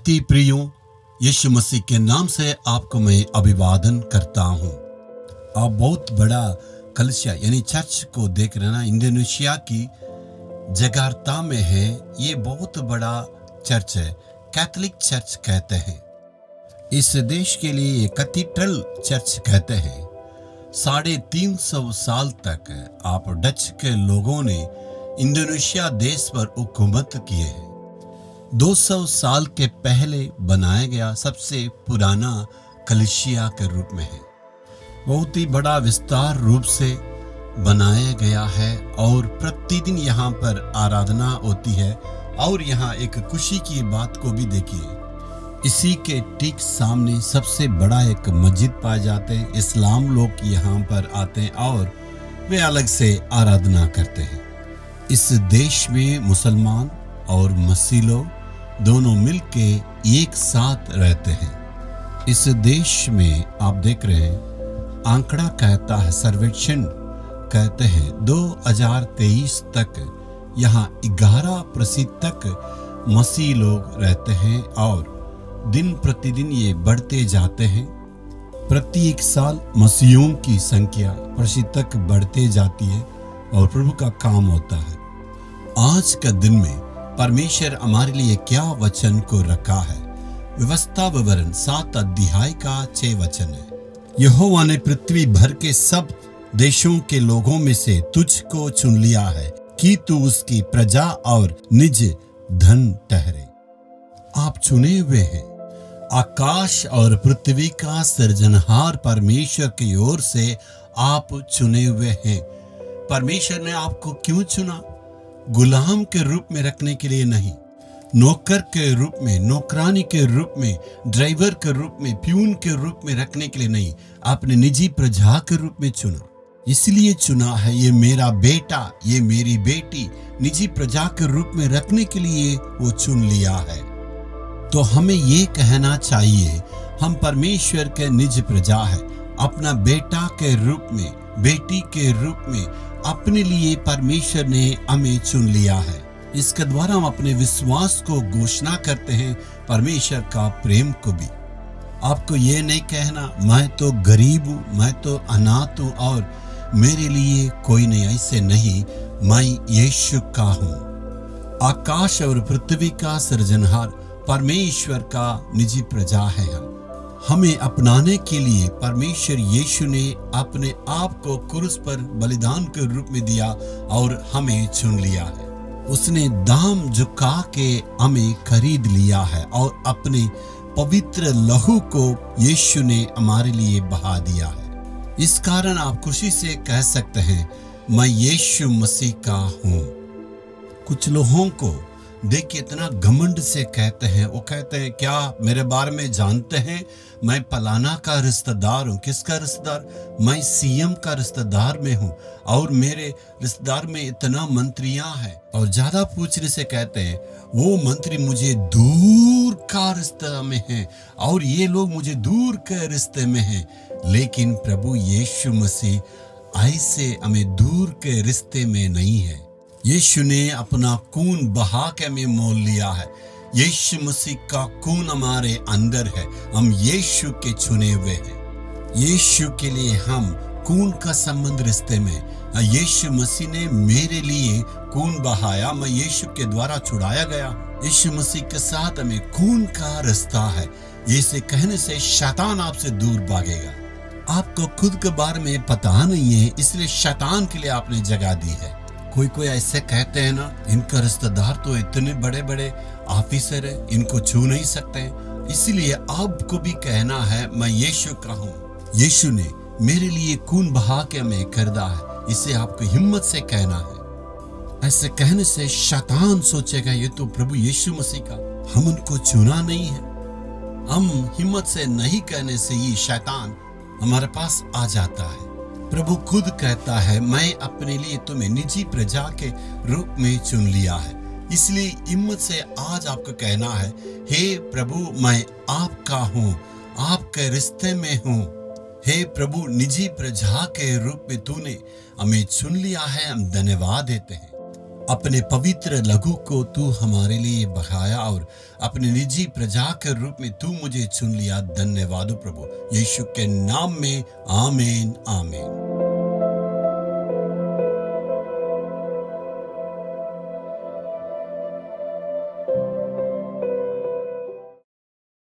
अति प्रियो, यीशु मसीह के नाम से आपको मैं अभिवादन करता हूँ। आप बहुत बड़ा कलीसिया यानी चर्च को देख रहे हैं ना, इंडोनेशिया की जकार्ता में है। ये बहुत बड़ा चर्च है, कैथोलिक चर्च कहते हैं। इस देश के लिए ये कैथीड्रल चर्च कहते हैं। 350 साल तक आप डच के लोगों ने इंडोनेशिया देश पर हुकूमत किए हैं। 200 साल के पहले बनाया गया सबसे पुराना कलीसिया के रूप में है। बहुत ही बड़ा विस्तार रूप से बनाया गया है और प्रतिदिन यहाँ पर आराधना होती है। और यहाँ एक खुशी की बात को भी देखिए, इसी के ठीक सामने सबसे बड़ा एक मस्जिद पाए जाते हैं। इस्लाम लोग यहाँ पर आते हैं और वे अलग से आराधना करते हैं। इस देश में मुसलमान और मसीह लोग दोनों मिलके एक साथ रहते हैं। इस देश में आप देख रहे हैं, आंकड़ा कहता है, सर्वेक्षण कहते हैं 2023 तक यहाँ 11% तक मसीह लोग रहते हैं और दिन प्रतिदिन ये बढ़ते जाते हैं। प्रत्येक साल मसीहियों की संख्या प्रतिशत तक बढ़ते जाती है और प्रभु का काम होता है। आज का दिन में परमेश्वर हमारे लिए क्या वचन को रखा है। व्यवस्था विवरण 7 अध्याय का 6 वचन है। यहोवा ने पृथ्वी भर के सब देशों के लोगों में से तुझको चुन लिया है कि तू उसकी प्रजा और निज धन ठहरे। आप चुने हुए हैं। आकाश और पृथ्वी का सृजनहार परमेश्वर की ओर से आप चुने हुए हैं। परमेश्वर ने आपको क्यों चुना? गुलाम के रूप में रखने के लिए नहीं, नौकर के रूप में, नौकरानी के रूप में, ड्राइवर के रूप में, प्यून के रूप में रखने के लिए नहीं, अपने निजी प्रजा के रूप में चुना। इसलिए चुना है, ये मेरा बेटा, ये मेरी बेटी, निजी प्रजा के रूप में रखने के लिए वो चुन लिया है। तो हमें ये कहना चाहिए, हम परमेश्वर के निज प्रजा है। अपना बेटा के रूप में, बेटी के रूप में अपने लिए परमेश्वर ने हमें चुन लिया है। इसके द्वारा हम अपने विश्वास को घोषणा करते हैं, परमेश्वर का प्रेम को भी। आपको ये नहीं कहना मैं तो गरीब हूँ, मैं तो अनाथ हूँ और मेरे लिए कोई नहीं, ऐसे नहीं। मैं यीशु का हूँ। आकाश और पृथ्वी का सृजनहार परमेश्वर का निजी प्रजा है। हमें अपनाने के लिए परमेश्वर यीशु ने अपने आप को क्रूस पर बलिदान के रूप में दिया और हमें चुन लिया है। उसने दाम झुका के हमें खरीद लिया है और अपने पवित्र लहू को यीशु ने हमारे लिए बहा दिया है। इस कारण आप खुशी से कह सकते हैं, मैं यीशु मसीह का हूँ। कुछ लोगों को देख के इतना घमंड से कहते हैं, वो कहते हैं क्या मेरे बारे में जानते हैं? मैं फलाना का रिश्तेदार हूँ। किसका रिश्तेदार? मैं सीएम का रिश्तेदार में हूँ और मेरे रिश्तेदार में इतना मंत्रियां हैं। और ज्यादा पूछने से कहते हैं वो मंत्री मुझे दूर का रिश्ते में हैं और ये लोग मुझे दूर के रिश्ते में हैं। लेकिन प्रभु यीशु मसीह ऐसे हमें दूर के रिश्ते में नहीं है। यीशु ने अपना खून बहा के हमें मोल लिया है। यीशु मसीह का खून हमारे अंदर है। हम यीशु के चुने हुए हैं। यीशु के लिए हम खून का संबंध रिश्ते में। यीशु मसीह ने मेरे लिए खून बहाया, मैं यीशु के द्वारा छुड़ाया गया। यीशु मसीह के साथ हमें खून का रिश्ता है। इसे कहने से शैतान आपसे दूर भागेगा। आपको खुद के बारे में पता नहीं है, इसलिए शैतान के लिए आपने जगह दी है। कोई ऐसे कहते हैं ना, इनका रिश्तेदार तो इतने बड़े बड़े ऑफिसर है, इनको छू नहीं सकते। इसलिए आपको भी कहना है, मैं यीशु का हूँ। यीशु ने मेरे लिए खून बहा के हमें खरीदा है। इसे आपको हिम्मत से कहना है। ऐसे कहने से शैतान सोचेगा ये तो प्रभु यीशु मसीह का, हम उनको चुना नहीं है। हम हिम्मत से नहीं कहने से ही शैतान हमारे पास आ जाता है। प्रभु खुद कहता है, मैं अपने लिए तुम्हें निजी प्रजा के रूप में चुन लिया है। इसलिए हिम्मत से आज आपको कहना है, हे प्रभु मैं आपका हूँ, आपके रिश्ते में हूँ। हे प्रभु, निजी प्रजा के रूप में तूने हमें चुन लिया है। हम धन्यवाद देते हैं। अपने पवित्र लहू को तू हमारे लिए बहाया और अपने निजी प्रजा के रूप में तू मुझे चुन लिया। धन्यवाद प्रभु, यीशु के नाम में आमीन आमीन।